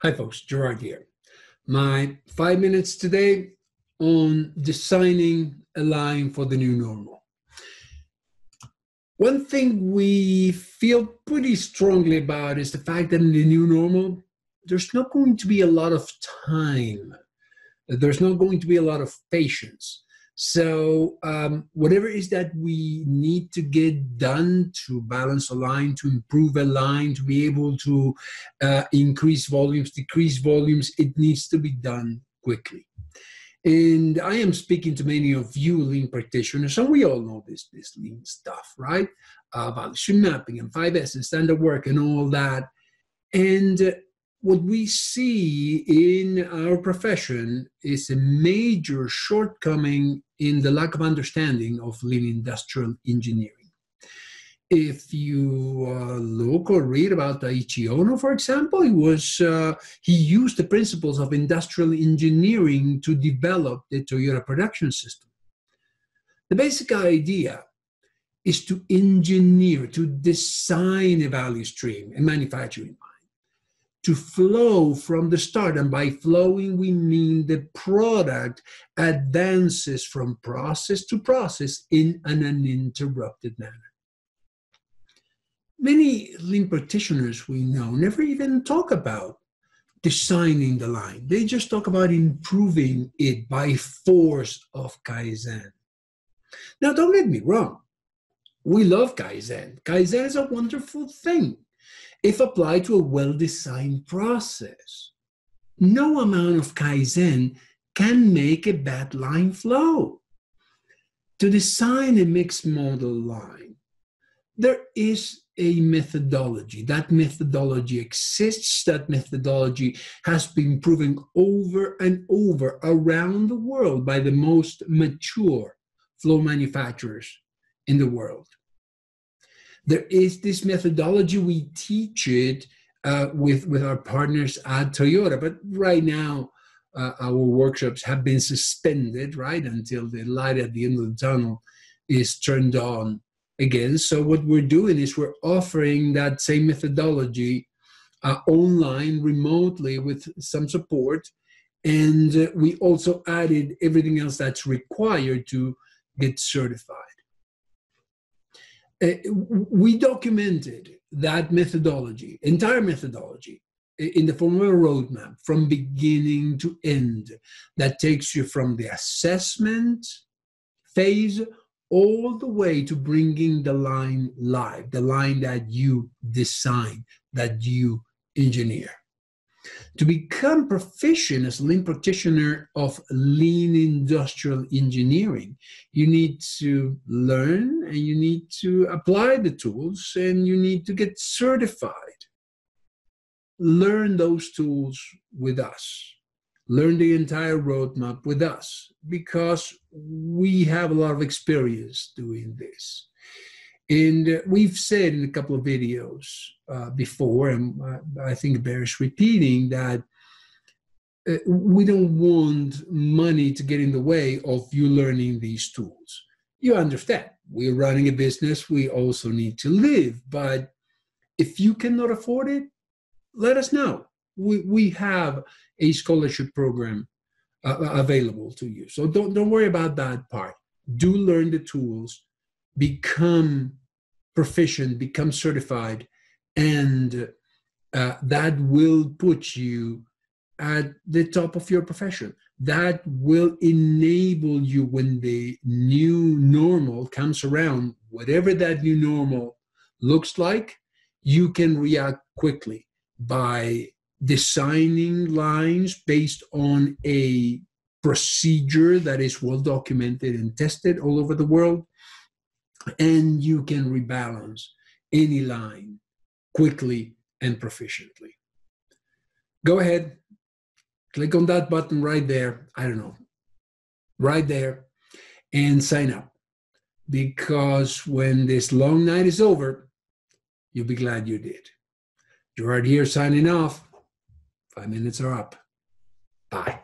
Hi folks, Gerard here. My 5 minutes today on designing a line for the new normal. One thing we feel pretty strongly about is the fact that in the new normal, there's not going to be a lot of time. There's not going to be a lot of patience. So whatever it is that we need to get done to balance a line, to improve a line, to be able to increase volumes, decrease volumes, it needs to be done quickly. And I am speaking to many of you lean practitioners, and we all know this lean stuff, right? Value mapping and 5S and standard work and all that. And what we see in our profession is a major shortcoming in the lack of understanding of lean industrial engineering. If you look or read about Daiichi Ono, for example, he used the principles of industrial engineering to develop the Toyota production system. The basic idea is to engineer, to design a value stream, a manufacturing line, to flow from the start. And by flowing, we mean the product advances from process to process in an uninterrupted manner. Many lean practitioners we know never even talk about designing the line. They just talk about improving it by force of Kaizen. Now, don't get me wrong. We love Kaizen. Kaizen is a wonderful thing if applied to a well-designed process. No amount of Kaizen can make a bad line flow. To design a mixed model line, there is a methodology. That methodology exists. That methodology has been proven over and over around the world by the most mature flow manufacturers in the world. There is this methodology. We teach it with our partners at Toyota, but right now our workshops have been suspended, right, until the light at the end of the tunnel is turned on again. So what we're doing is we're offering that same methodology online, remotely, with some support, and we also added everything else that's required to get certified. We documented that methodology, entire methodology, in the form of a roadmap from beginning to end that takes you from the assessment phase all the way to bringing the line live, the line that you design, that you engineer. To become proficient as a lean practitioner of lean industrial engineering, you need to learn and you need to apply the tools and you need to get certified. Learn those tools with us. Learn the entire roadmap with us because we have a lot of experience doing this. And we've said in a couple of videos before, and I think it bears repeating, that we don't want money to get in the way of you learning these tools. You understand, we're running a business, we also need to live, but if you cannot afford it, let us know. We have a scholarship program available to you. So don't worry about that part. Do learn the tools, become proficient, become certified, and that will put you at the top of your profession. That will enable you when the new normal comes around, whatever that new normal looks like, you can react quickly by designing lines based on a procedure that is well documented and tested all over the world, and you can rebalance any line quickly and proficiently. Go ahead, click on that button right there, I don't know, right there, and sign up. Because when this long night is over, you'll be glad you did. Gerard here signing off. 5 minutes are up. Bye.